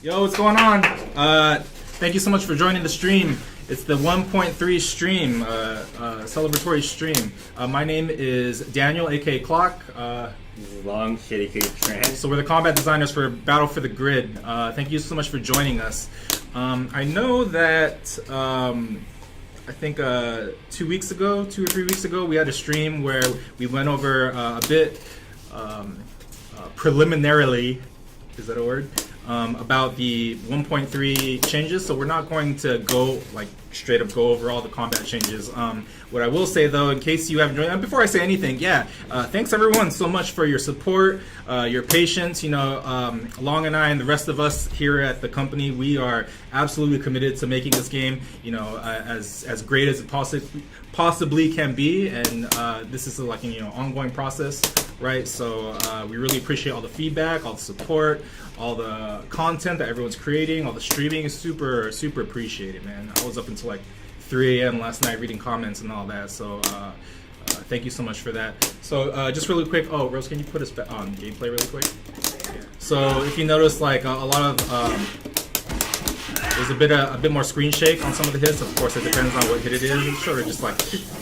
Yo, what's going on? Thank you so much for joining the stream. It's the 1.3 stream, celebratory stream. My name is Daniel, aka Clock. This is Long Shitty Creek Trend. So we're the combat designers for Battle for the Grid. Thank you so much for joining us. I know that I think 2 weeks ago, 2 or 3 weeks ago, we had a stream where we went over a bit preliminarily, is that a word? About the 1.3 changes, so we're not going to go straight up go over all the combat changes. What I will say though, in case you haven't joined, and before I say anything, thanks everyone so much for your support, your patience. You know, Long and I and the rest of us here at the company, we are absolutely committed to making this game, you know, as great as it possibly can be, and this is like an ongoing process, right? So we really appreciate all the feedback, all the support, all the content that everyone's creating, all the streaming is super appreciated, man. I was up until like 3 a.m. last night reading comments and all that, so thank you so much for that. So just really quick, Rose, can you put us back on gameplay really quick? Yeah. So if you notice, like a lot of there's a bit more screen shake on some of the hits. Of course, it depends on what hit it is. It sort of just like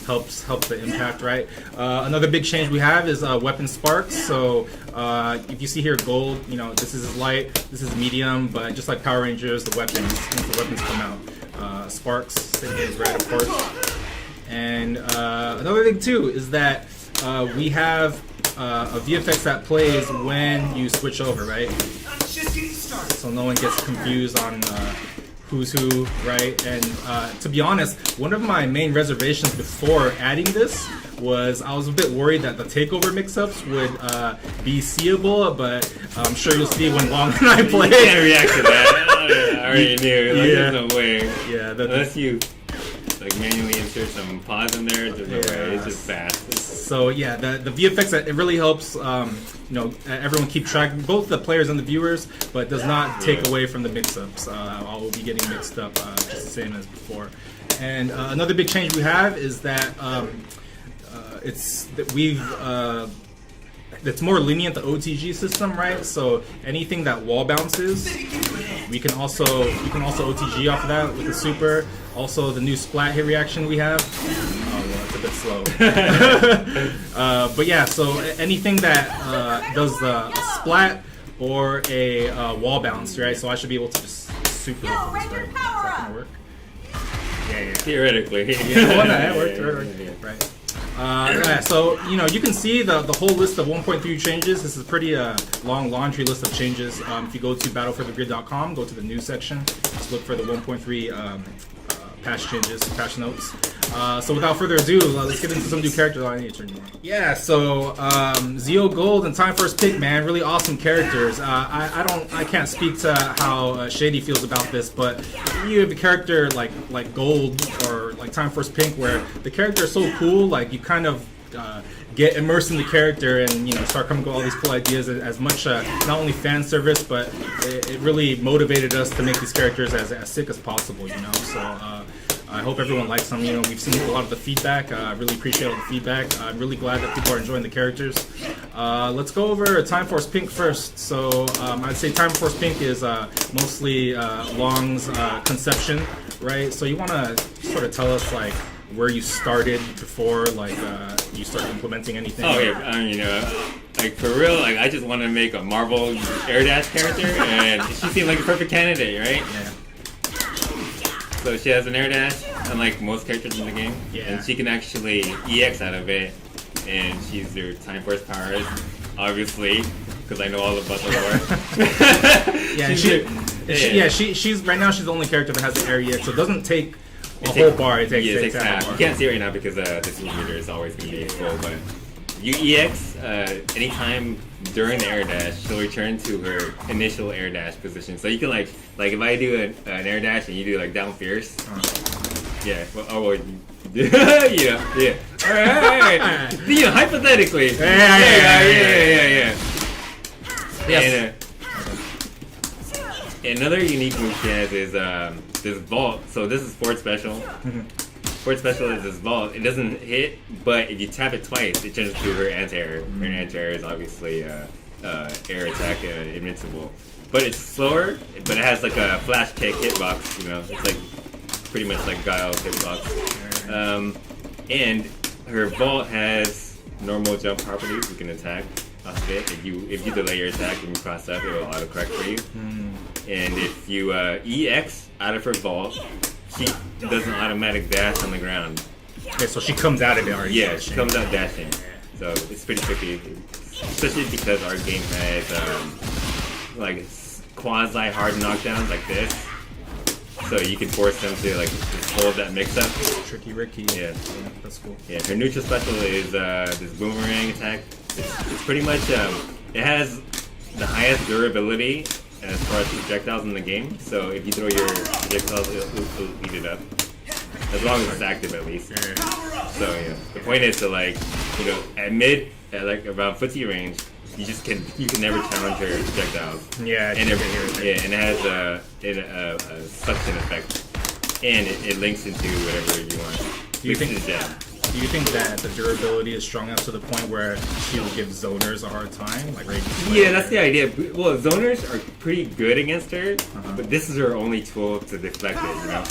helps the impact, right? Another big change we have is weapon sparks. So if you see here gold, you know, this is light, this is medium, but just like Power Rangers, the weapons, once the weapons come out, sparks, same thing as red, of course. And another thing too is that we have a VFX that plays when you switch over, right? So no one gets confused on who's who, right? And to be honest, one of my main reservations before adding this was I was a bit worried that the takeover mix-ups would be seeable, but I'm sure you'll see when Long and I play. You can't react to that. I already knew. Like, Yeah. There's no way. Yeah, Unless you manually insert some pause in there, there's no way. It's just fast. So yeah, the VFX, it really helps everyone keep track, both the players and the viewers, but does not take away from the mix-ups. All will be getting mixed up just the same as before. And another big change we have is that it's more lenient, the OTG system, right? So anything that wall bounces, you can also OTG off of that with the super. Also, the new splat hit reaction we have. Oh, well, it's a bit slow. But yeah, so anything that does a splat or a wall bounce, right? So I should be able to just super. Right? Is that gonna work? Yeah. Theoretically. Yeah, well, that worked. Right. So you can see the whole list of 1.3 changes. This is a pretty long laundry list of changes. If you go to battleforthegrid.com, go to the news section, just look for the 1.3 patch changes, patch notes. So without further ado, let's get into some new characters. I need to turn you on. Yeah, so Zeo Gold and Time First Pick, man, really awesome characters. I can't speak to how Shady feels about this, but you have a character like Gold or like Time First Pink, where the character is so cool, like you kind of get immersed in the character and start coming up with all these cool ideas. As much not only fan service, but it really motivated us to make these characters as sick as possible. So. I hope everyone likes them. We've seen a lot of the feedback. I really appreciate all the feedback. I'm really glad that people are enjoying the characters. Let's go over Time Force Pink first. So I'd say Time Force Pink is mostly Long's conception, right? So you want to sort of tell us like where you started before you started implementing anything? Oh yeah, like for real, like I just want to make a Marvel Air Dash character, and she seemed like a perfect candidate, right? Yeah. So she has an air dash, unlike most characters in the game, and she can actually EX out of it, and she's their Time Force powers, obviously, because I know all about the lore. She's right now. She's the only character that has the air EX, so it doesn't take a whole bar. It takes half. You can't see it right now because this meter is always going to be full, but you EX anytime during the air dash, she'll return to her initial air dash position. So you can like if I do an air dash and you do like down fierce, yeah. Yeah. All right. Hypothetically. Yeah. Yes. And, another unique move she has is this vault. So this is Ford Special. Ford Special is this vault. It doesn't hit, but if you tap it twice, it turns to her anti-air. Her anti-air is obviously air attack invincible. But it's slower, but it has like a flash kick hitbox, you know, it's like pretty much like Guile's hitbox. And her vault has normal jump properties, you can attack off of it. If you delay your attack and you cross up, it will autocorrect for you. And if you EX out of her vault, she does an automatic dash on the ground. Okay, so she comes out of it already. Yeah, she comes out dashing. So it's pretty tricky, especially because our game has like quasi hard knockdowns like this. So you can force them to like just hold that mix up. Tricky Ricky. Yeah, that's cool. Yeah, her neutral special is this boomerang attack. It's pretty much it has the highest durability as far as projectiles in the game. So if you throw your projectiles, it'll eat it up. As long as it's active, at least. So yeah, the point is to like, you know, at like around footsie range, you can never challenge her projectiles. Yeah, and it has a suction effect, and it links into whatever you want. Do you think that the durability is strong enough to the point where she will give zoners a hard time? Yeah, that's the idea. Well, zoners are pretty good against her, but this is her only tool to deflect it. You know?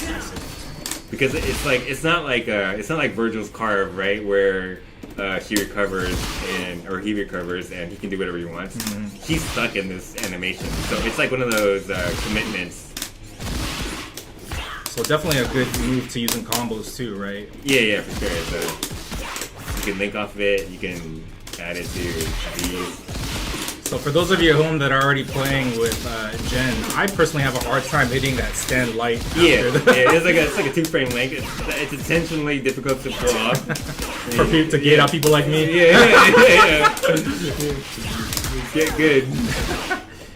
Because it's not like Virgil's carve, right, where she recovers or he recovers and he can do whatever he wants. He's stuck in this animation, so it's like one of those commitments. So definitely a good move to use in combos too, right? Yeah, for sure. So you can link off of it. You can add it to these. So for those of you at home that are already playing with Jen, I personally have a hard time hitting that stand light. It's like a 2-frame link. It's intentionally difficult to pull off. For people to get out people like me. Yeah. Get good.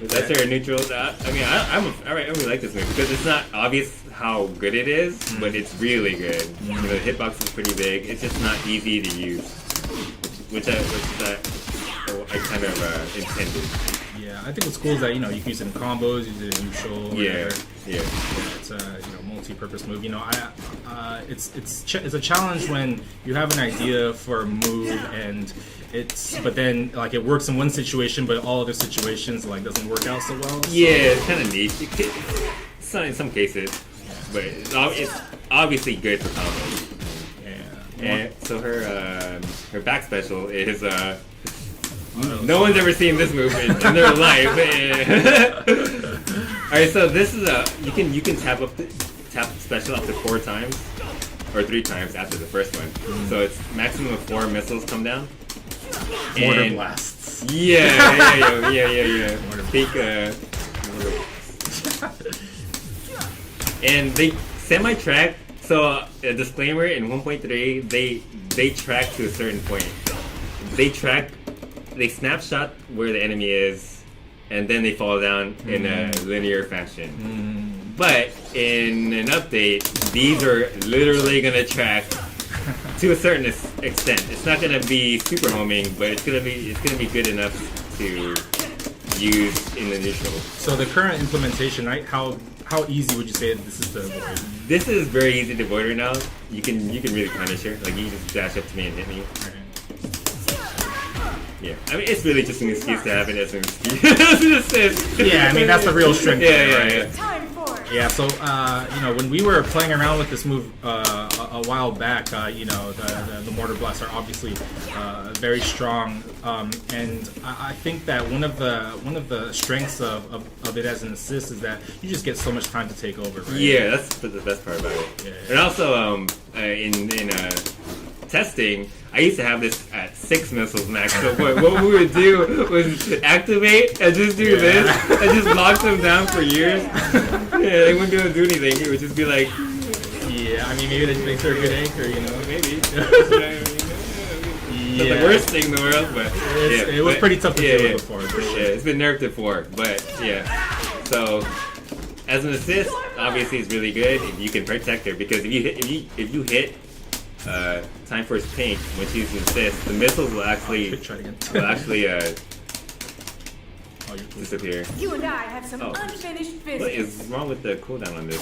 That's our neutral. I really like this move because it's not obvious how good it is, but it's really good. You know, the hitbox is pretty big. It's just not easy to use, which I kind of intended. Yeah, I think what's cool is that, you know, you can use it in combos, use it in neutral. Yeah. It's a multi-purpose move. You know, it's a challenge when you have an idea for a move and but then like it works in one situation, but all other situations like doesn't work out so well. So. Yeah, it's kind of niche. It's not in some cases, but it's obviously good for combos. Yeah. And so her back special is no one's ever seen this move in their life. Alright, so this is you can tap special up to 4 times or 3 times after the first one. So it's maximum of 4 missiles come down. Mortar blasts. Yeah. Peak and they semi-track. So a disclaimer: in 1.3, they track to a certain point. They snapshot where the enemy is, and then they fall down in a linear fashion. But in an update, these are literally gonna track to a certain extent. It's not gonna be super homing, but it's gonna be good enough to use in the neutral. So the current implementation, right? How easy would you say that this is to avoid? This is very easy to avoid right now. You can really punish her. Like you can just dash up to me and hit me. Okay. Yeah, I mean it's really just an excuse to have it as an excuse. Yeah, I mean that's the real strength. Yeah. Time for Yeah, so you know, when we were playing around with this move a while back, you know, the mortar blasts are obviously very strong, and I think that one of the strengths of it as an assist is that you just get so much time to take over. Right? Yeah, that's the best part about it. Yeah. And also, in testing, I used to have this at 6 missiles max. So what we would do was activate and just do this and just lock them down for years. Yeah, they wouldn't be able to do anything. It would just be like, yeah, I mean maybe that makes her a good anchor, you know, maybe. Yeah. Not the worst thing in the world, but it was pretty tough to deal with before. For sure. Yeah, it's been nerfed before, but yeah. So as an assist, obviously it's really good if you can protect her because if you hit time for his pink when she's an assist, the missiles will actually disappear. you and I have some Oh. unfinished What business. is wrong with the cooldown on this?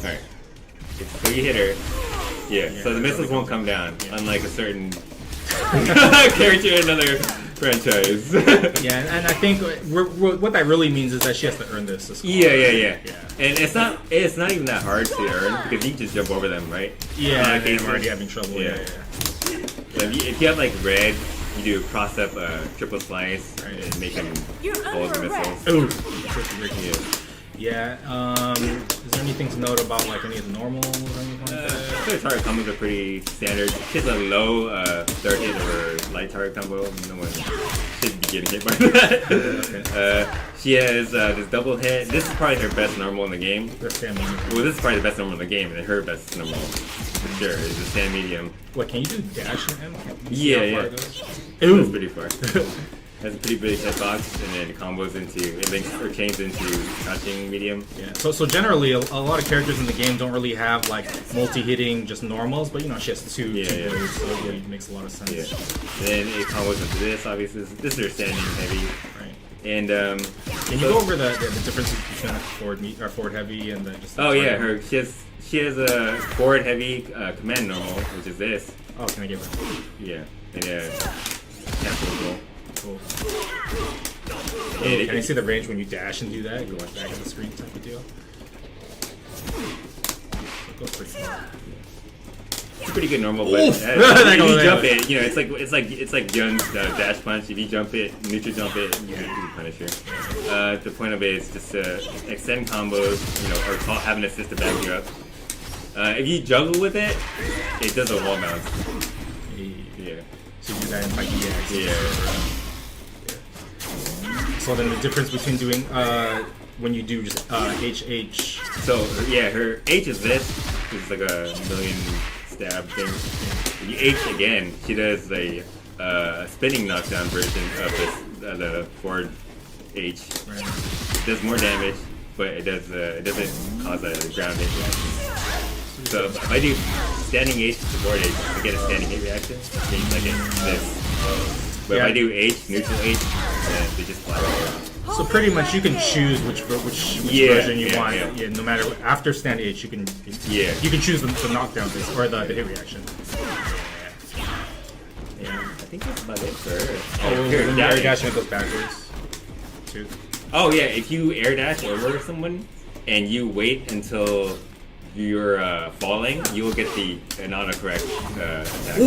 Alright. So you hit her. Yeah, so the missiles won't come down, unlike a certain character in another franchise. Yeah, and I think what that really means is that she has to earn this. Yeah. And it's not even that hard to earn because you can just jump over them, right? Yeah, I'm already having trouble. Yeah. So if you have like red, you do cross up a triple slice and make them hold missiles. Ooh, yeah. Is there anything to note about like any of the normals or anything like that? Her target combos are pretty standard. She has a low third hit or light target combo. No one should be getting hit by that. She has this double hit. This is probably her best normal in the game. Well, this is probably the best normal in the game, and her best normal for sure is the stand medium. What, can you do dash in him? Yeah. Ooh, that's pretty far. Has a pretty big hitbox, and then it combos into it links or chains into crouching medium. Yeah. So generally, a lot of characters in the game don't really have like multi-hitting just normals, but she has two ways, so it makes a lot of sense. Yeah. Then it combos into this. Obviously, this is her standing heavy. Right. And can you go over the differences between forward heavy and the just? She has a forward heavy command normal, which is this. Oh, can I give her? Yeah. And cancel roll. Cool. Can you see the range when you dash and do that? You go like back of the screen type of deal. It goes pretty far. It's a pretty good normal, but if you jump it, it's like Young's dash punch. If you jump it, neutral jump it, you can punish her. The point of it is just to extend combos, or have an assist to back you up. If you juggle with it, it does a wall bounce. Yeah. So you do that in like EX. Yeah. So then the difference between doing when you do just HH. So yeah, her H is this. It's like a million stab thing. If you H again, she does a spinning knockdown version of this the forward H. Right. It does more damage, but it doesn't cause a ground hit reaction. So if I do standing H to forward H, I get a standing hit reaction. It's like this. But if I do H, neutral H, then they just fly away. So pretty much you can choose which version you want. Yeah, no matter after stand H, you can choose the knockdown base or the hit reaction. Yeah. I think that's about it for her. Oh, when you air dash it goes backwards too. Oh yeah, if you air dash over someone and you wait until you're falling, you will get an autocorrect attack.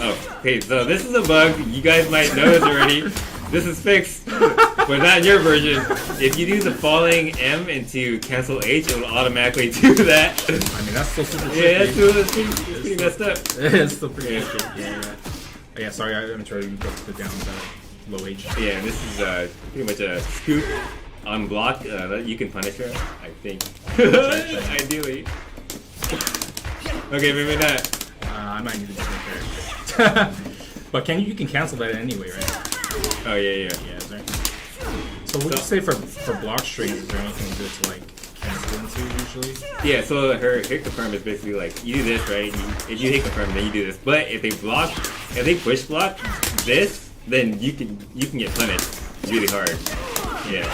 Oh, okay, so this is a bug. You guys might know this already. This is fixed, but not in your version. If you do the falling M into cancel H, it will automatically do that. I mean, that's still super tricky. Yeah, that's pretty messed up. It's still pretty tricky. Yeah, sorry, I'm trying to go the down low H. Yeah, this is pretty much a scoop on block. You can punish her, I think. Ideally. Okay, maybe not. I might need a different character. But you can cancel that anyway, right? Oh yeah. Yeah, is there? So would you say for block strings, is there anything good to like cancel into usually? Yeah, so her hit confirm is basically like you do this, right? If you hit confirm, then you do this. But if they push block this, then you can get punished really hard. Yeah.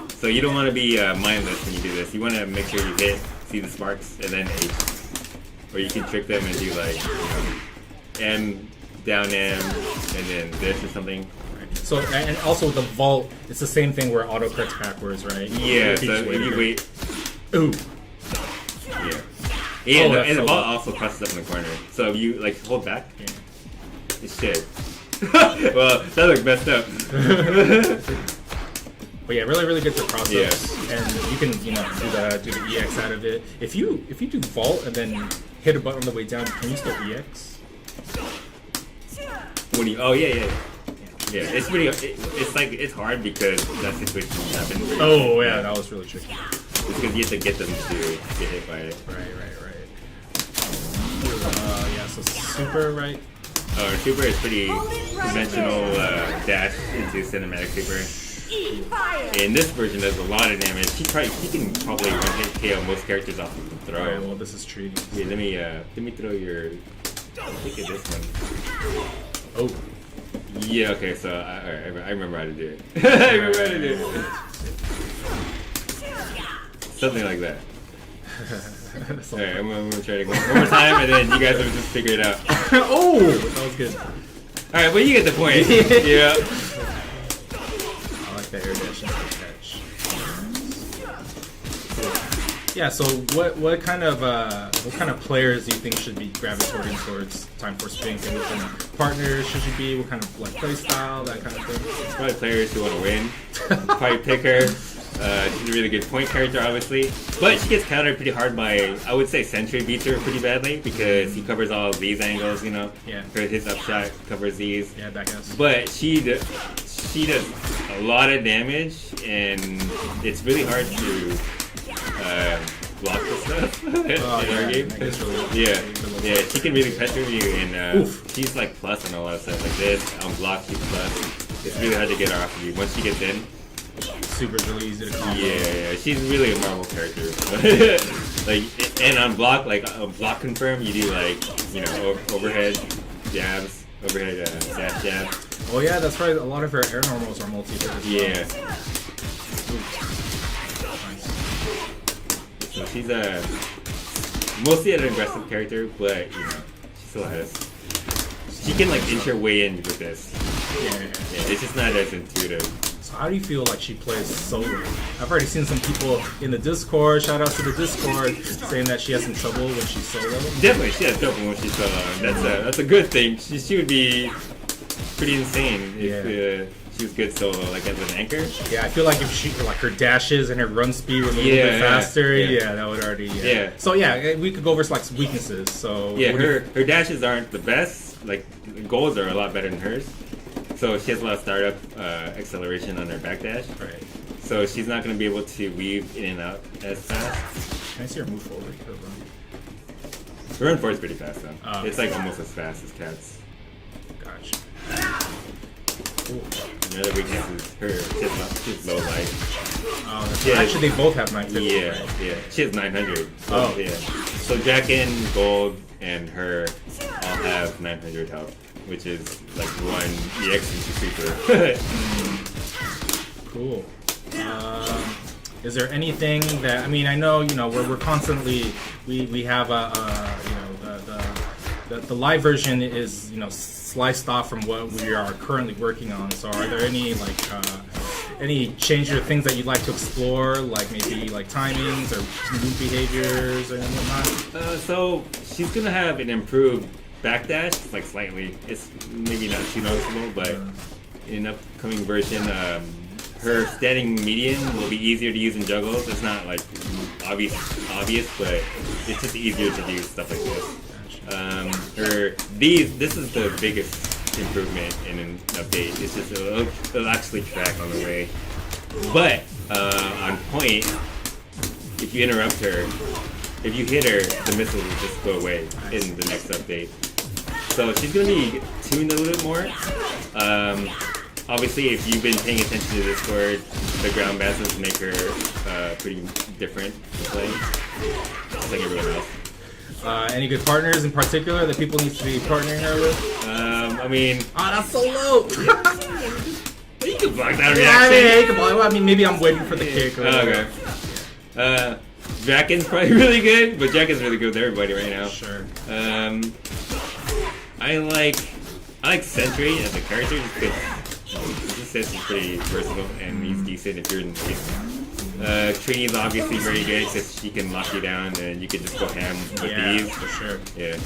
So you don't want to be mindless when you do this. You want to make sure you hit, see the sparks, and then H. Or you can trick them and do like M, down M, and then this or something. So, and also with the vault, it's the same thing where auto corrects backwards, right? Yeah, so if you wait. Ooh. Yeah. And the vault also crosses up in the corner. So if you like hold back, it should. Well, that looks messed up. But yeah, really, really good for cross-ups. And you can, do the EX out of it. If you do vault and then hit a button on the way down, can you still EX? Oh yeah. Yeah, it's pretty. It's hard because that situation happens. Oh yeah, that was really tricky. It's because you have to get them to get hit by it. Right. Yeah, so super, right? Super is pretty conventional dash into cinematic super. In this version, does a lot of damage. He can probably one hit KO most characters off of the throw. Alright, well this is true. Yeah, let me throw your. Look at this one. Oh. Yeah, okay, so I remember how to do it. I remember how to do it. Something like that. Alright, I'm gonna try to go one more time and then you guys will just figure it out. Oh! That was good. Alright, but you get the point. Yeah. I like that air dash and catch. Yeah. So what kind of players do you think should be gravitating towards Time Force Pink, and what kind of partners should she be? What kind of like play style, that kind of thing? Probably players who want to win. Probably pick her. She's a really good point character, obviously. But she gets countered pretty hard by, I would say, Sentry beats her pretty badly because he covers all of these angles, you know? Yeah. His upshot covers these. Yeah, back ass. But she does a lot of damage, and it's really hard to block this stuff in our game. Yeah, she can really pressure you, and she's like plus on a lot of stuff like this. On block, she's plus. It's really hard to get her off of you. Once she gets in, Super's really easy to combo. Yeah, she's really a Marvel character. Like, and on block, like on block confirm, you do like, you know, overhead jabs, overhead dash jabs. Oh yeah, that's right. A lot of her air normals are multi-hit as well. Yeah. Nice. So she's mostly an aggressive character, but you know, she still has. She can like inch her way in with this. Yeah, it's just not as intuitive. So how do you feel like she plays solo? I've already seen some people in the Discord, shout out to the Discord, saying that she has some trouble when she's solo. Definitely, she has trouble when she's solo. That's a good thing. She would be pretty insane if she was good solo, like as an anchor. Yeah, I feel like if she, like her dashes and her run speed was a little bit faster, that would already. Yeah. So yeah, we could go over like some weaknesses. So yeah, her dashes aren't the best. Like goals are a lot better than hers. So she has a lot of startup acceleration on her backdash. Right. So she's not going to be able to weave in and out as fast. Can I see her move forward? Her run forward is pretty fast though. Oh, it's like almost as fast as Cat's. Gotcha. Cool. Another weakness is her. She's low life. Actually, they both have 950. Yeah, right? yeah. She has 900. So, yeah. So Draken, Gold, and her all have 900 health, which is like one EX into Super. Cool. Is there anything that, I mean, I know, you know, we're constantly, we have the live version is, you know, sliced off from what we are currently working on. So are there any like any changes or things that you'd like to explore, like maybe like timings or move behaviors or whatnot? So she's gonna have an improved backdash, like slightly. It's maybe not too noticeable, but in an upcoming version, her standing median will be easier to use in juggles. It's not like obvious, but it's just easier to do stuff like this. This is the biggest improvement in an update. It's just it'll actually track on the way. But on point, if you interrupt her, if you hit her, the missile will just go away in the next update. So she's gonna be tuned a little bit more. Obviously, if you've been paying attention to Discord, the ground basses make her pretty different to play, just like everyone else. Any good partners in particular that people need to be partnering her with? I mean... that's so low! You can block that reaction. I mean, maybe I'm waiting for the kick. Or okay. Draken's probably really good, but Draken's really good with everybody right now. Sure. I like Sentry as a character just because he says he's pretty versatile and he's decent if you're in the game. Trini's obviously very good because she can lock you down and you can just go ham with these. For sure. Yeah.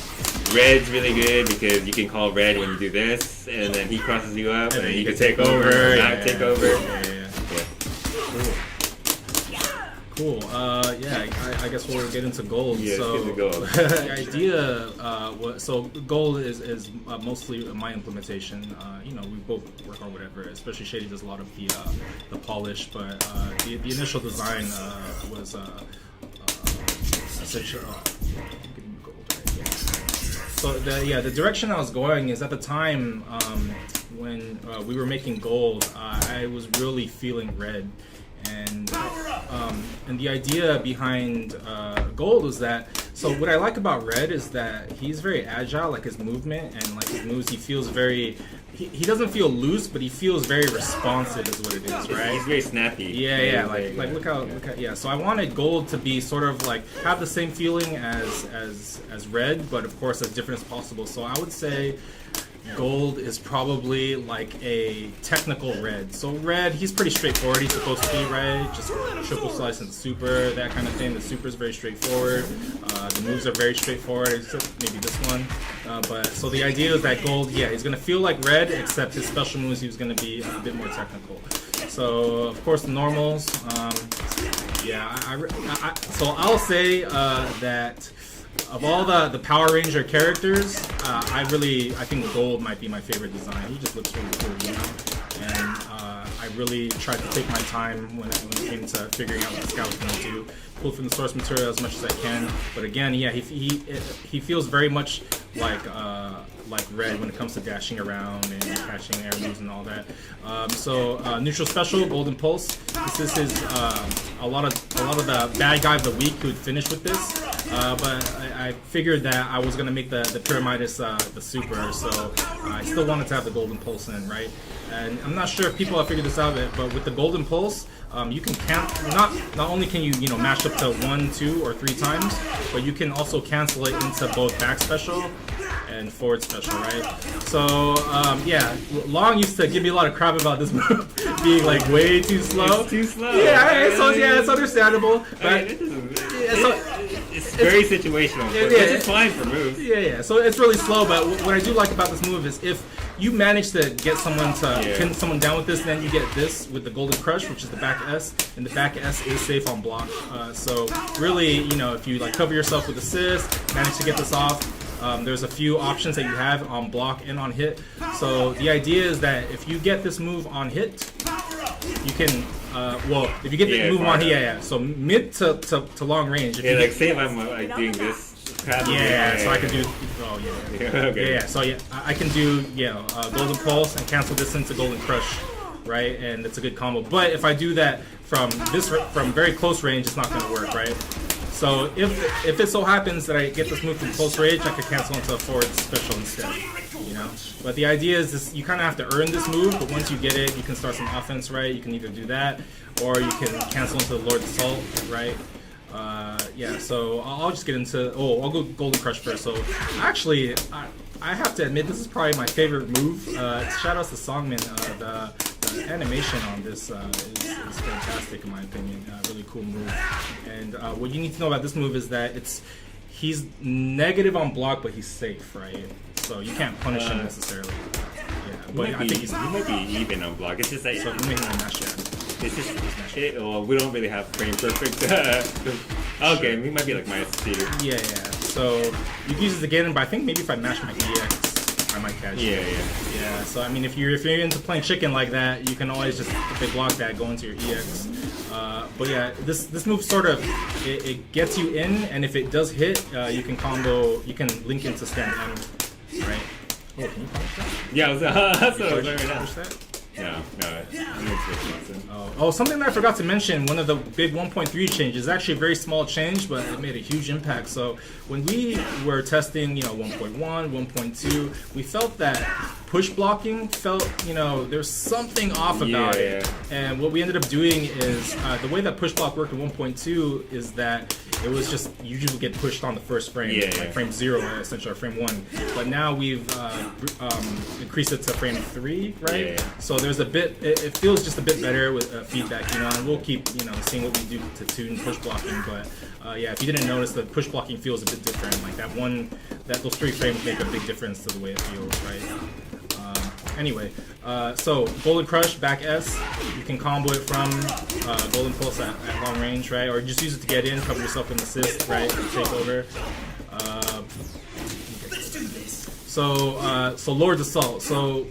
Red's really good because you can call Red when you do this and then he crosses you up and then you can take over or not take over. Yeah. Cool. I guess we'll get into gold. Yeah, so get into gold. The idea, so gold is mostly my implementation. You know, we both work on whatever. Especially Shady does a lot of the polish, but the initial design was essentially. So the direction I was going is at the time when we were making gold, I was really feeling red. And the idea behind gold was that, so what I like about Red is that he's very agile, like his movement and like his moves, he feels very, he doesn't feel loose, but he feels very responsive is what it is, right? He's very snappy. Yeah, like look how, so I wanted gold to be sort of like, have the same feeling as Red, but of course as different as possible. So I would say, gold is probably like a technical red. So red, he's pretty straightforward. He's supposed to be, right? Just triple slice and super, that kind of thing. The super is very straightforward. The moves are very straightforward, except maybe this one. But so the idea is that gold, yeah, he's gonna feel like red, except his special moves he was gonna be a bit more technical. So of course the normals. Yeah, so I'll say that. Of all the Power Ranger characters, I think Gold might be my favorite design. He just looks really cool, you know? And I really tried to take my time when it came to figuring out what this guy was going to do. Pull from the source material as much as I can. But again, yeah, he feels very much like Red when it comes to dashing around and catching air moves and all that. Neutral special, Golden Pulse. This is his a lot of the bad guy of the week who would finish with this. But I figured that I was gonna make the Pyramidas the super, so I still wanted to have the Golden Pulse in, right? And I'm not sure if people have figured this out yet, but with the Golden Pulse, you can not only can you mash up to 1, 2, or 3 times, but you can also cancel it into both back special and forward special, right? So yeah, Long used to give me a lot of crap about this move being like way too slow. It's too slow. Yeah, so yeah, it's understandable. But it's very situational, which is fine for moves. Yeah. So it's really slow, but what I do like about this move is if you manage to get someone to pin someone down with this, then you get this with the Golden Crush, which is the back S, and the back S is safe on block. So really, if you like cover yourself with assist, manage to get this off. There's a few options that you have on block and on hit. So the idea is that if you get this move on hit, you can, if you get the move on hit, so mid to long range. If you say if I'm doing this. So I can do, so I can do, Golden Pulse and cancel this into Golden Crush, right? And it's a good combo. But if I do that from very close range, it's not going to work, right? So if it so happens that I get this move from close range, I could cancel into a forward special instead, But the idea is this: you kind of have to earn this move, but once you get it, you can start some offense, right? You can either do that, or you can cancel into the Lord's Assault, right? So I'll just get into. I'll go Golden Crush first. So actually, I have to admit this is probably my favorite move. Shout outs to Songmin. The animation on this is fantastic in my opinion. Really cool move. And what you need to know about this move is that he's negative on block, but he's safe, right? So you can't punish him necessarily. But I think he might be even on block. It's just that so we may not match yet. It's just we don't really have frame perfect. Okay, we might be like -2. Yeah. So you can use this again, but I think maybe if I mash my EX, I might catch it. Yeah. So I mean, if you're into playing chicken like that, you can always just if they block that, go into your EX. But yeah, this move sort of it gets you in, and if it does hit, you can combo. You can link into stand M, right? Oh, can you punish that? Yeah, that's what I was learning now. That? No. Something that I forgot to mention, one of the big 1.3 changes is actually a very small change, but it made a huge impact. So when we were testing, 1.1, 1.2, we felt that push blocking there's something off about it. And what we ended up doing is, the way that push block worked in 1.2 is that it was just, you usually get pushed on the first frame, like frame 0, essentially, or frame 1. But now we've increased it to frame 3, right? Yeah. So there's a bit, it feels just a bit better with feedback, and we'll keep, seeing what we do to tune push blocking. But if you didn't notice, the push blocking feels a bit different. Like those 3 frames make a big difference to the way it feels, right? Anyway, so Golden Crush, back S, you can combo it from Golden Pulse at long range, right? Or just use it to get in, cover yourself in assist, right? Take over. So Lord's Assault. So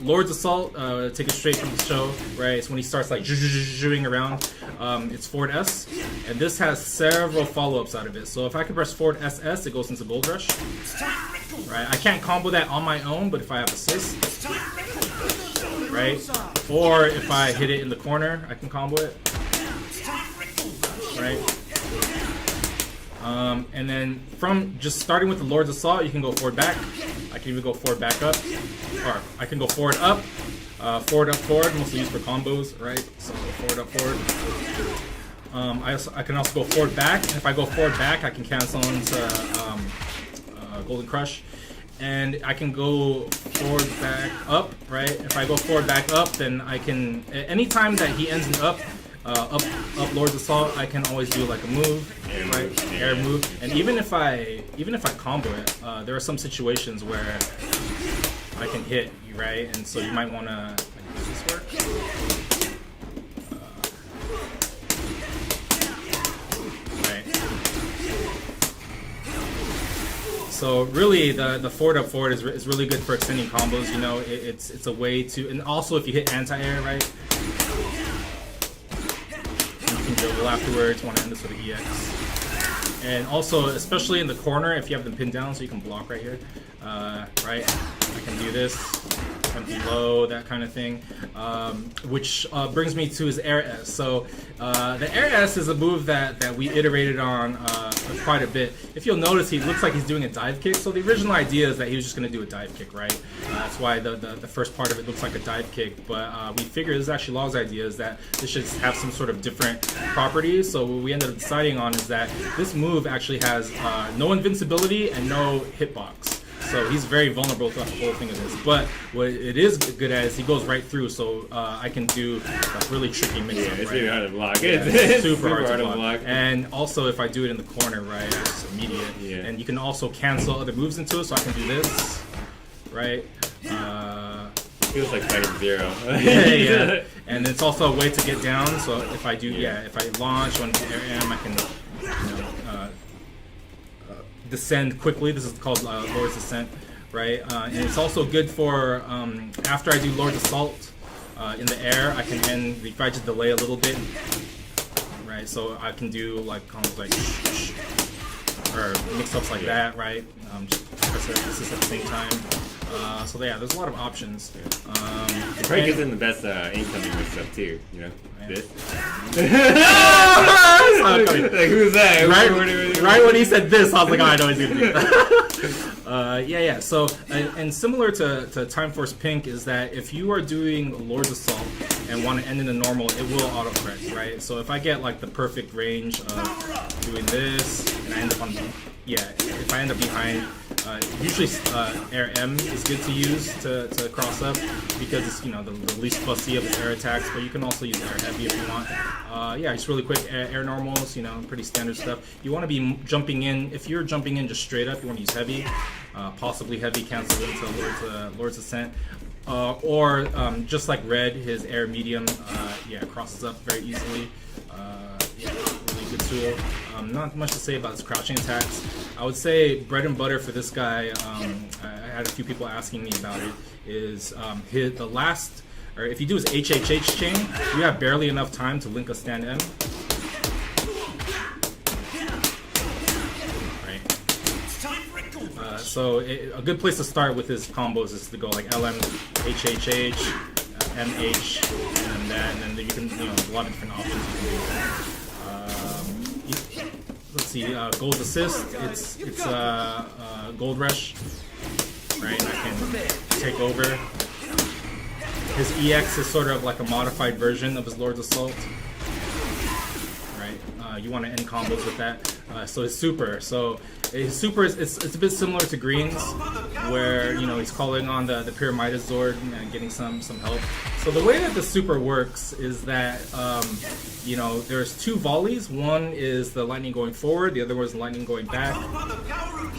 Lord's Assault, take it straight from the show, right? It's when he starts like zhooing around. It's forward S, and this has several follow-ups out of it. So if I can press forward SS, it goes into Gold Rush. Right? I can't combo that on my own, but if I have assist, right? Or if I hit it in the corner, I can combo it. Right? And then from just starting with the Lord's Assault, you can go forward back. I can even go forward back up, or I can go forward up, forward up forward, mostly used for combos, right? So forward up forward. I can also go forward back, and if I go forward back, I can cancel into Golden Crush. and I can go forward, back, up, right? If I go forward, back, up, then I can, anytime that he ends in up, Lord's Assault, I can always do like a move, right? Air move. And even if I combo it, there are some situations where I can hit, right? And so you might want to, like, does this work? So really, the forward up forward is really good for extending combos. You know, it's a way to, and also if you hit anti-air, right, you can dribble afterwards. Want to end this with an EX, and also especially in the corner if you have them pinned down, so you can block right here, right. I can do this, empty low, that kind of thing, which brings me to his Air S. So the Air S is a move that we iterated on quite a bit. If you'll notice, he looks like he's doing a dive kick. So the original idea is that he was just going to do a dive kick, right? That's why the first part of it looks like a dive kick. But we figured, this is actually Log's idea, is that this should have some sort of different properties. So what we ended up deciding on is that this move actually has no invincibility and no hitbox. So he's very vulnerable throughout the whole thing of this. But what it is good at is he goes right through, so I can do a really tricky mix-up. Yeah, it's right? really hard to block. Yeah, It's super hard to block. block. And also if I do it in the corner, right, it's immediate. Yeah. And you can also cancel other moves into it, so I can do this, right? Feels like fighting Zero. Yeah. And it's also a way to get down, so if I do, if I launch on Air M, I can, you know, descend quickly. This is called Lord's Descent, right? And it's also good for after I do Lord's Assault in the air, I can end, if I just delay a little bit, right? So I can do like combos like or mix-ups like that, right? Just press this at the same time. So yeah, there's a lot of options. It probably gives him the best incoming mix-up too, you know? This. Like, who's that? Right when he said this, I was like, oh, I know he's gonna do that. Yeah. So, and similar to Time Force Pink is that if you are doing Lord's Assault and want to end in a normal, it will autocorrect, right? So if I get like the perfect range of doing this, and I end up on, if I end up behind, usually Air M is good to use to cross up because it's, you know, the least fussy of his air attacks, but you can also use Air Heavy if you want. Just really quick air normals, you know, pretty standard stuff. You want to be jumping in, if you're jumping in just straight up, you want to use Heavy, possibly Heavy cancel into Lord's Ascent. Or just like Red, his Air Medium, crosses up very easily. Really good tool. Not much to say about his crouching attacks. I would say bread and butter for this guy, I had a few people asking me about it, is the last, or if you do his HHH chain, you have barely enough time to link a stand M. So a good place to start with his combos is to go like LM, HHH, MH, and then you can, you know, a lot of different options you can do. Let's see, Gold Assist, it's Gold Rush, right? I can take over. His EX is sort of like a modified version of his Lord's Assault, right? You want to end combos with that. So his super, his super is it's a bit similar to Green's, where, you know, he's calling on the Pyramidas Zord and getting some help. So the way that the super works is that you know, there's two volleys. One is the lightning going forward, the other one is lightning going back,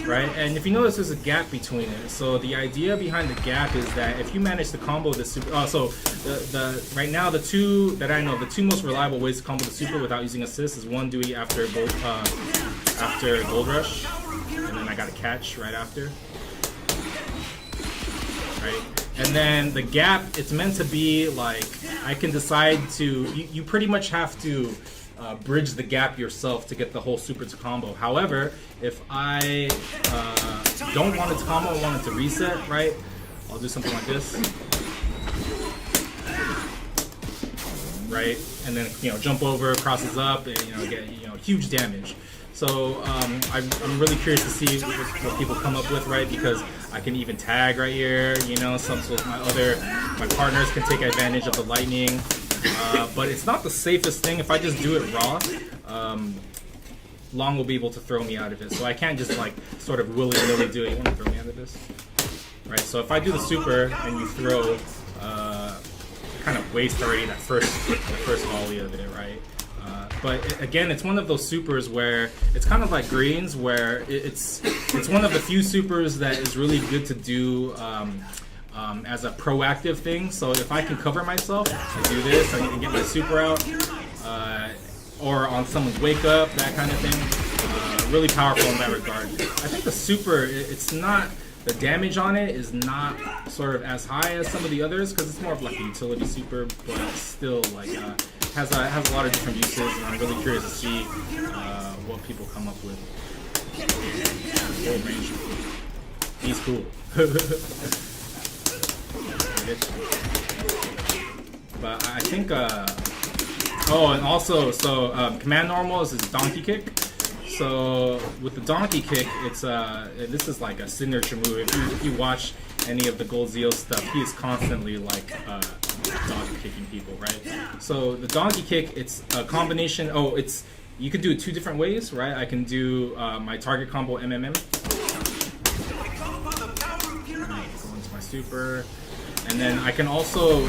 right? And if you notice, there's a gap between it. So the idea behind the gap is that if you manage to combo the super, right now the two that I know, the two most reliable ways to combo the super without using assist is one Dewey after Gold Rush, and then I got a catch right after, right? And then the gap, it's meant to be like, I can decide to, you pretty much have to bridge the gap yourself to get the whole super to combo. However, if I don't want it to combo, I want it to reset, right? I'll do something like this, right? And then, you know, jump over, crosses up, and, you know, get, you know, huge damage. So I'm really curious to see what people come up with, right? Because I can even tag right here, you know, so my partners can take advantage of the lightning. But it's not the safest thing if I just do it raw. Long will be able to throw me out of it. So I can't just like sort of willy-nilly do it. You want to throw me out of this? Right, so if I do the super and you throw, kind of waste already the first volley of it, right? But again, it's one of those supers where it's kind of like greens, where it's one of the few supers that is really good to do as a proactive thing. So if I can cover myself, I do this, I can get my super out, or on someone's wake up, that kind of thing. Really powerful in that regard. I think the super, it's not, the damage on it is not sort of as high as some of the others because it's more of like a utility super, but still like has a lot of different uses, and I'm really curious to see what people come up with. Gold range. He's cool. But I think oh, and also command normal is his donkey kick. So with the donkey kick, it's this is like a signature move. If you watch any of the Gold Zeal stuff, he is constantly like donkey kicking people, right? So the donkey kick, it's a combination. Oh, you can do it two different ways, right? I can do my target combo MMM. Go into my super, and then I can also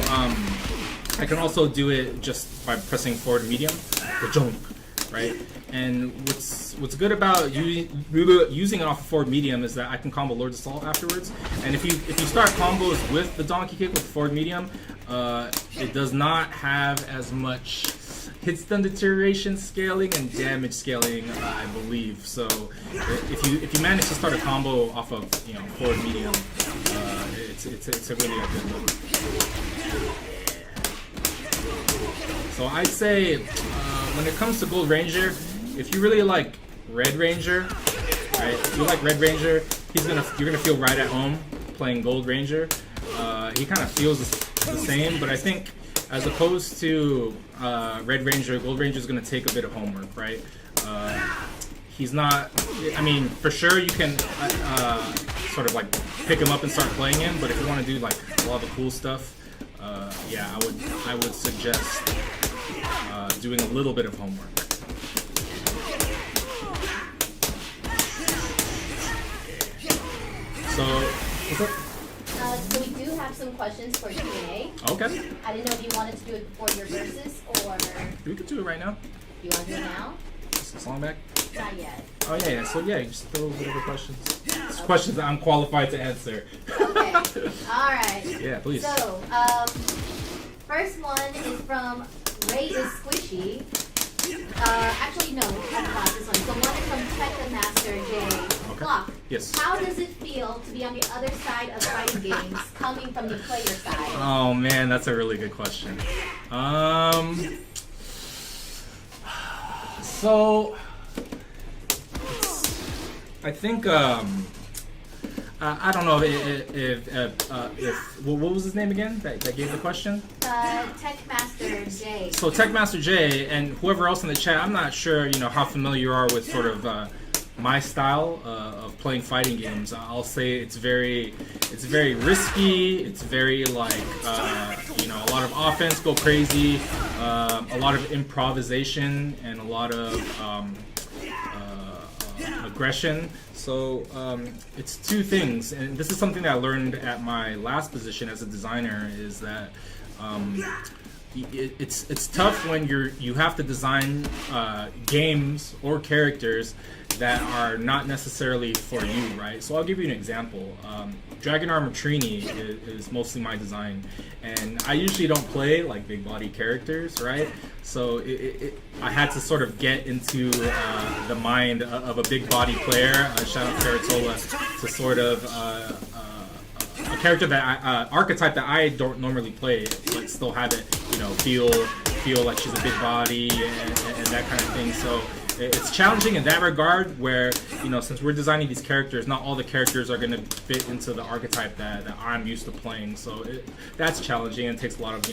do it just by pressing forward medium, the jump, right? And what's good about using it off of forward medium is that I can combo Lord's Assault afterwards. And if you start combos with the donkey kick with forward medium, it does not have as much hit stun deterioration scaling and damage scaling, I believe. So if you manage to start a combo off of forward medium, it's a really good move. So I'd say when it comes to Gold Ranger, if you really like Red Ranger, right? If you like Red Ranger, you're gonna feel right at home playing Gold Ranger. He kind of feels the same, but I think as opposed to Red Ranger, Gold Ranger is gonna take a bit of homework, right? He's not. I mean, for sure you can sort of like pick him up and start playing him, but if you want to do like a lot of the cool stuff, yeah, I would suggest doing a little bit of homework. So we do have some questions for Q&A. Okay. I didn't know if you wanted to do it before your verses or... We could do it right now. You want to do it now? This long back? Not yet. Oh yeah. So yeah, you just throw whatever questions. It's questions that I'm qualified to answer. Okay. All right. Yeah, please. So, first one is from Ray is Squishy. Actually, no, not this one. So one is from Tech Master J. Okay. Block. Yes. How does it feel to be on the other side of fighting games, coming from the player side? Oh man, that's a really good question. So I think I don't know if what was his name again that gave the question? Tech Master J. So Tech Master J and whoever else in the chat, I'm not sure how familiar you are with sort of my style of playing fighting games. I'll say it's very risky. It's very like a lot of offense, go crazy, a lot of improvisation, and a lot of aggression. So it's two things, and this is something that I learned at my last position as a designer, is that it's tough when you have to design games or characters that are not necessarily for you, right? So I'll give you an example. Dragon Armor Trini is mostly my design, and I usually don't play like big body characters, right? So I had to sort of get into the mind of a big body player, shout out Ferratola, to sort of a character that archetype that I don't normally play, but still have it, feel like she's a big body and that kind of thing. So it's challenging in that regard, where since we're designing these characters, not all the characters are going to fit into the archetype that I'm used to playing. So that's challenging, and takes a lot of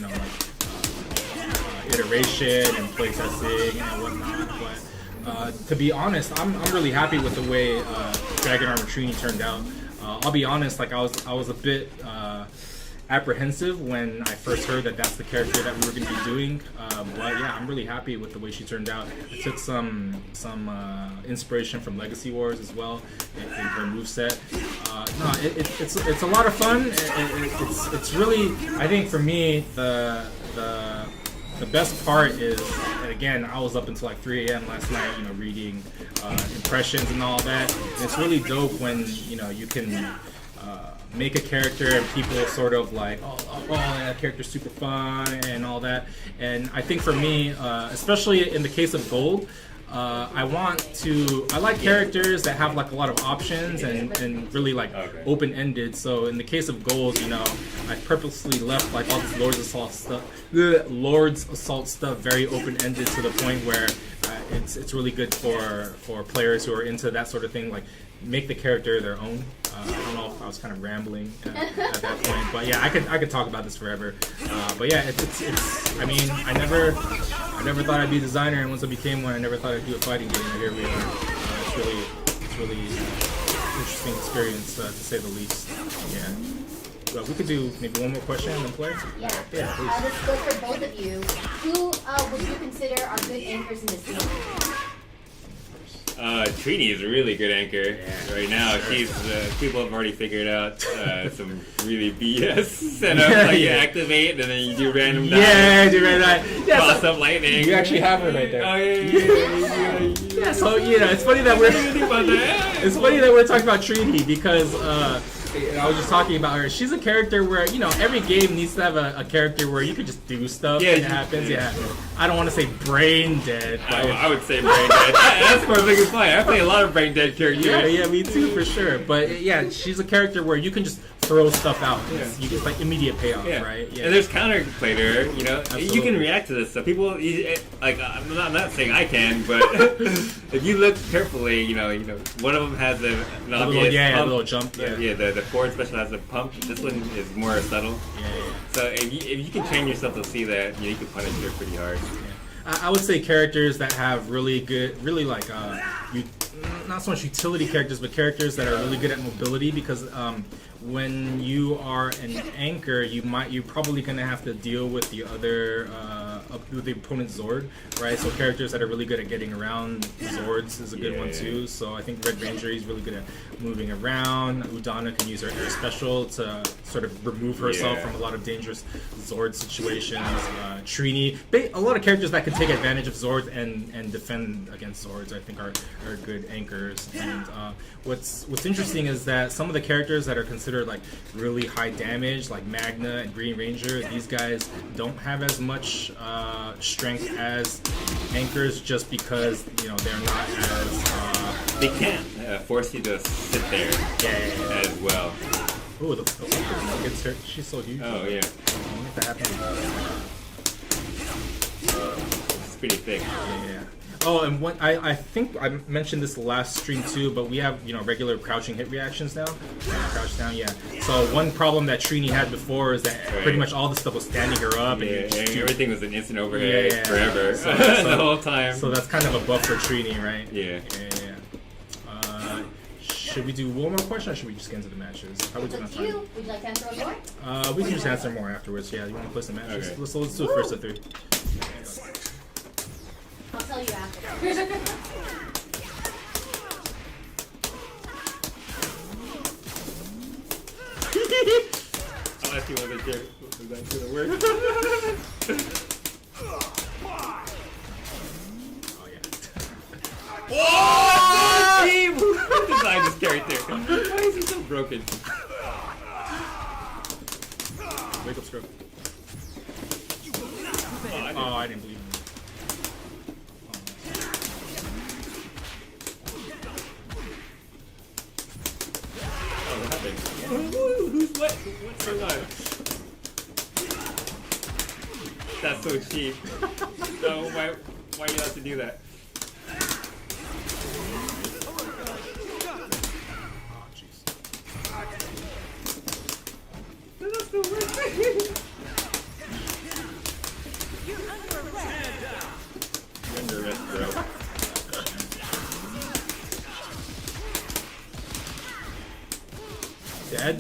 iteration and play testing and whatnot. But to be honest, I'm really happy with the way Dragon Armor Trini turned out. I'll be honest, like I was a bit apprehensive when I first heard that that's the character that we were going to be doing. But yeah, I'm really happy with the way she turned out. I took some inspiration from Legacy Wars as well in her moveset. No, it's a lot of fun. It's really, I think for me, the best part is, and again, I was up until like 3 a.m. last night, reading impressions and all that. And it's really dope when, you can make a character and people sort of like, oh, that character's super fun and all that. And I think for me, especially in the case of Gold, I like characters that have like a lot of options and really like open-ended. So in the case of Gold, I purposely left like all this Lord's Assault stuff very open-ended to the point where it's really good for players who are into that sort of thing. Like make the character their own. I don't know if I was kind of rambling at that point, but yeah, I could talk about this forever. But yeah, it's. I mean, I never thought I'd be a designer, and once I became one, I never thought I'd do a fighting game. And here we are. It's really interesting experience to say the least. Yeah. Well, we could do maybe one more question and then play. Yeah. Yeah. Let's go for both of you. Who would you consider are good anchors in this game? Trini is a really good anchor right now. She's people have already figured out some really BS setup. Like you activate and then you do random dive. Yeah, do random dive. Yeah, toss up lightning. You actually have her right there. Oh yeah. Yeah, so it's funny that we're talking about Trini because I was just talking about her. She's a character where every game needs to have a character where you can just do stuff and it happens. Yeah, I don't want to say brain dead. But I would say brain dead. That's my biggest point. I play a lot of brain dead characters. Yeah, me too for sure. But yeah, she's a character where you can just throw stuff out. You get like immediate payoff, right? Yeah. And there's counterplay there. You can react to this stuff. People like I'm not saying I can, but if you look carefully, one of them has an obvious a little jump. The forward special has a pump. This one is more subtle. Yeah. So if you can train yourself to see that, you can punish her pretty hard. I would say characters that have really like not so much utility characters, but characters that are really good at mobility because when you are an anchor, you're probably gonna have to deal with the other with the opponent's Zord, right? So characters that are really good at getting around Zords is a good one too. So I think Red Ranger is really good at moving around. Udana can use her air special to sort of remove herself from a lot of dangerous Zord situations. Trini, a lot of characters that can take advantage of Zords and defend against Zords, I think are good anchors. And what's interesting is that some of the characters that are considered like really high damage, like Magna and Green Ranger, these guys don't have as much strength as anchors just because they're not as they can't force you to sit there as well. Oh, the gets hurt. She's so huge. Oh yeah. Make that happen. It's pretty thick. Yeah. Oh, and I think I mentioned this last stream too, but we have regular crouching hit reactions now. Crouch down, yeah. So one problem that Trini had before is that pretty much all the stuff was standing her up, and everything was an instant overhead forever, so the whole time. So that's kind of a buff for Trini, right? Yeah. Should we do one more question, or should we just get into the matches? How would you? Would you like to answer more? We can just answer more afterwards. Yeah, you want to play some matches? Okay. Let's do it first of 3. I'll tell you after. I'll ask you whether that's gonna work. Oh yeah. Whoa! Who designed this character? Why is he so broken? Wake up, scrub. Oh, I didn't believe him. What's going on? That's so cheap. No, why do you have to do that? Oh, jeez. That's the worst thing. You're under arrest, bro. Dead?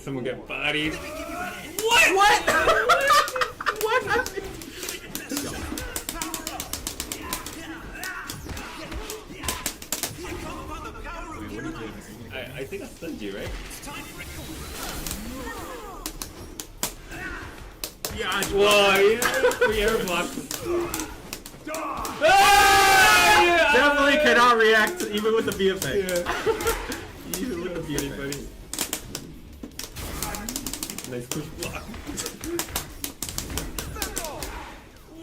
someone get bodied. What? What happened? Wait, what are you doing? I think I stunned you, right? Yeah, Whoa, yeah, free air blocks. definitely cannot react even with the VFX. Yeah. Even with the VFX. Buddy. Nice push block.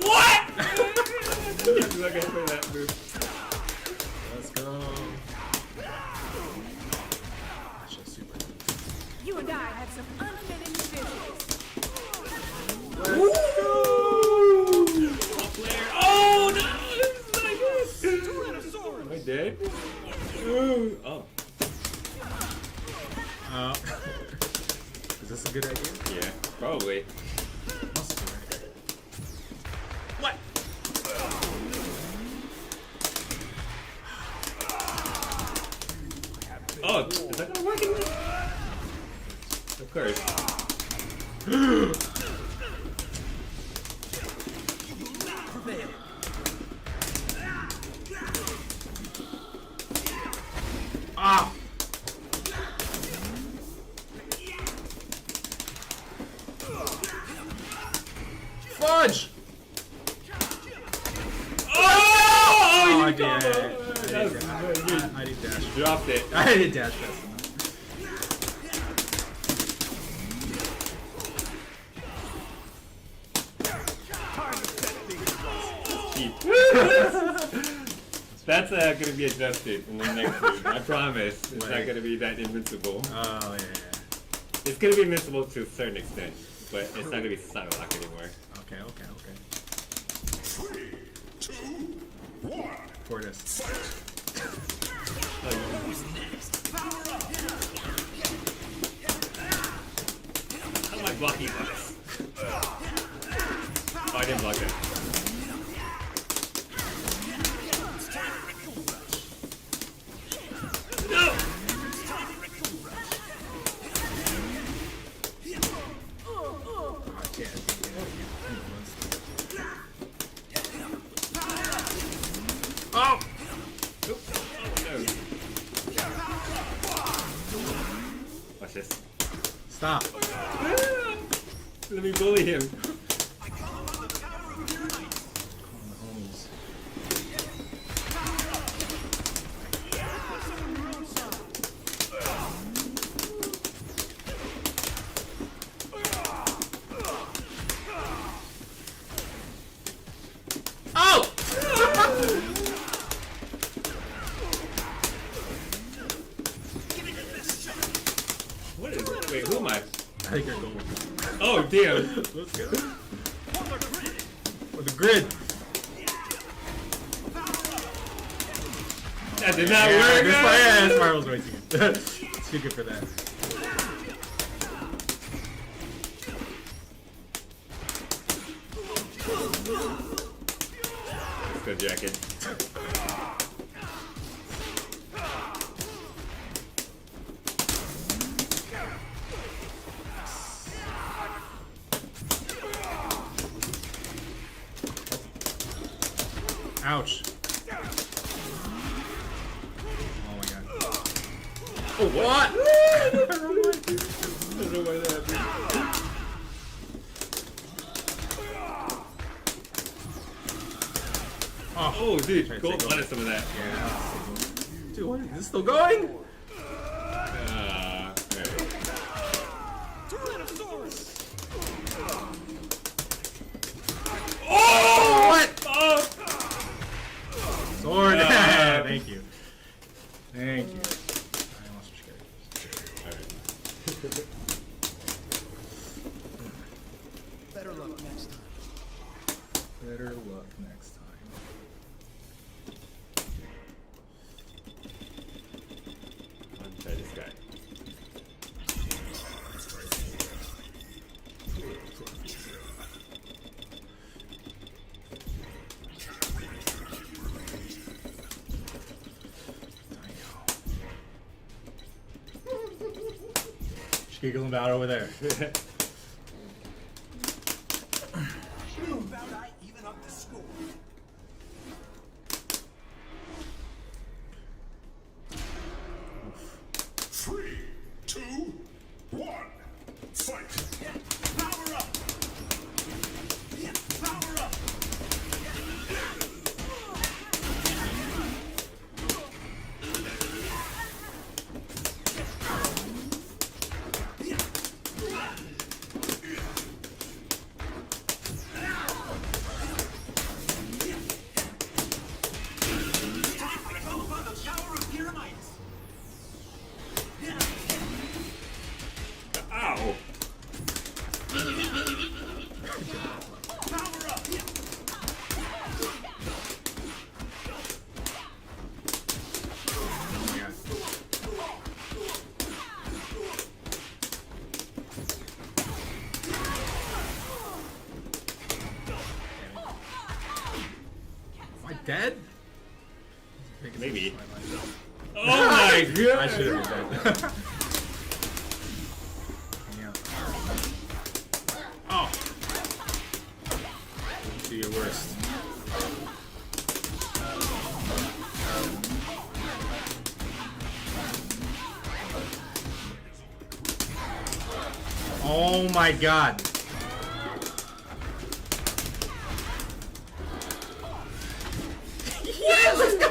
What? I'm not gonna play that move. Let's go. That's just super. You and I had some unfinished business. Let's go. Oh no! This is not good. Am I dead? Oh. Is this a good idea? Yeah, probably. Must be right. What? Oh, is that gonna work in this? Of course. Ah! Fudge! Oh, I you did. got it. I did dash. Dropped it. I did dash fast That's gonna be adjusted in the next week. I promise. It's not gonna be that invincible. Oh, yeah. It's gonna be invincible to a certain extent, but it's not gonna be Psylocke anymore. Okay. For this. How am I blocking this? Oh, I didn't block that. Oh! No. Watch this. Stop. Let me bully him. Oh! What is it? Wait, who am I? I think you're going. Oh, damn. Let's go. For the grid. That did not Yeah, work. this spiral's way too good. It's too good for that. Let's go, jacket. Ouch. Oh my god. Oh, what? What? I don't know why that happened. Oh, dude, Try to go take punish some of that. Yeah. Dude, what? Is this still going? Alright. Oh! What? Oh! Sword! Thank you. Thank you. I almost switched characters. Alright. Better luck next time. Better luck next time. I'll try this guy. giggling about over there. How about I even up the score? Three, two, one, fight! Power up! Power up! Come upon the power of pyramids! Ow! Power up! Oh my god. Am I dead? Maybe. My life. Oh my god! I should have been dead. Yeah. Oh! Do your worst. Oh my god! Yes, let's go!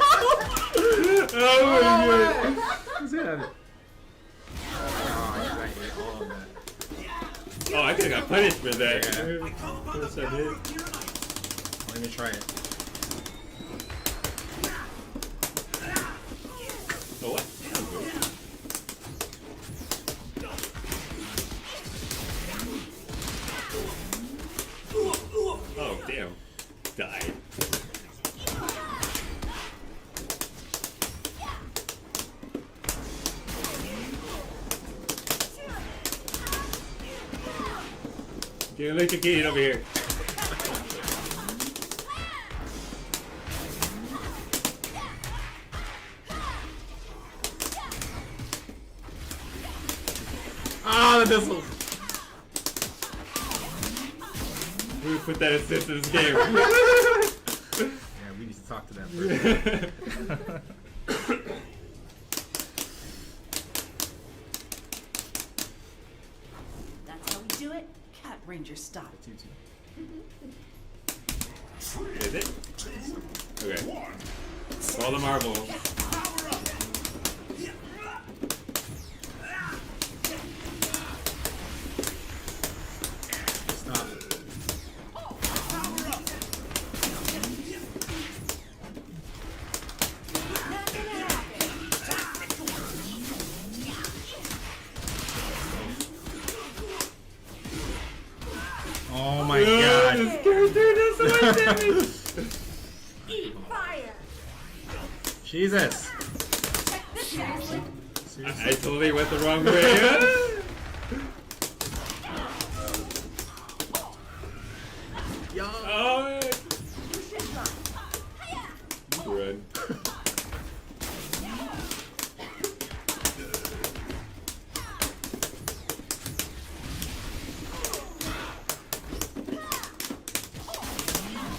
Oh my god! Let's have it. Oh, I hate all of that. Oh, I could have got punished for that. Yeah. Come upon the What's that power hit? of pyramids! Let me try it. Oh, what? Oh, damn. Died. Get electrocuted over here. Ah, the missiles! We put that assist in this game. Yeah, we need to talk to them first. That's how we do it. Cat Ranger style. You too. Is it? Okay. One, All the marble. Power up! Stop. Power up! Oh my god. This character does so much damage. Eat fire! Jesus. Seriously? Seriously? I totally went the wrong way. Yo. Oh, run.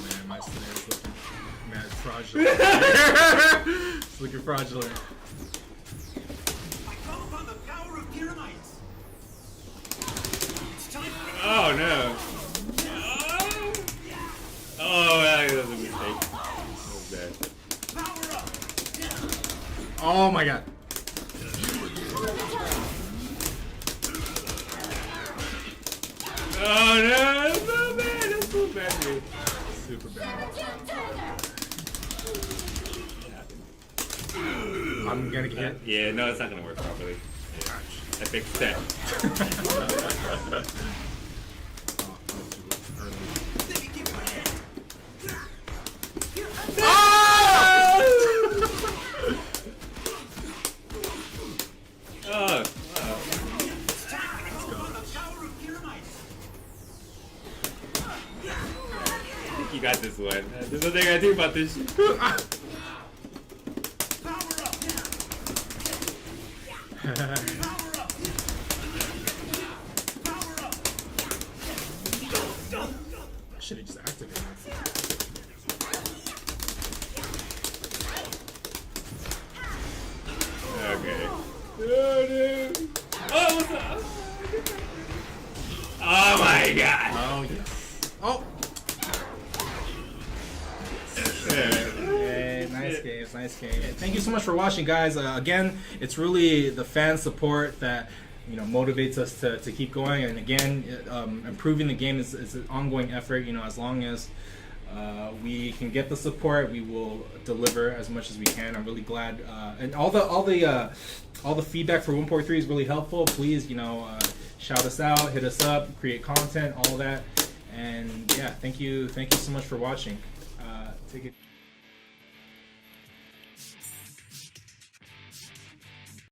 Man, my snare is looking mad fraudulent. It's looking fraudulent. I come upon the power of pyramids! It's time for Oh no. Oh, that was a mistake. That was bad. power up! Oh my god. Oh no, that's so bad. That's so bad, dude. Super bad. I'm gonna get. Yeah, no, it's not gonna work properly. I fixed that. They can keep my head! Oh, wow. It's time to come upon the power of pyramids! I think you got this one. There's nothing I gotta do about this. Power up! Power up! dude. Oh, what's up? Oh my god. Oh yes. Oh. Hey, nice games. Thank you so much for watching, guys. Again, it's really the fan support that motivates us to keep going. And again, improving the game is an ongoing effort. As long as we can get the support, we will deliver as much as we can. I'm really glad, and all the feedback for 1.3 is really helpful. Please, shout us out, hit us up, create content, all of that. And yeah, thank you so much for watching. Take it.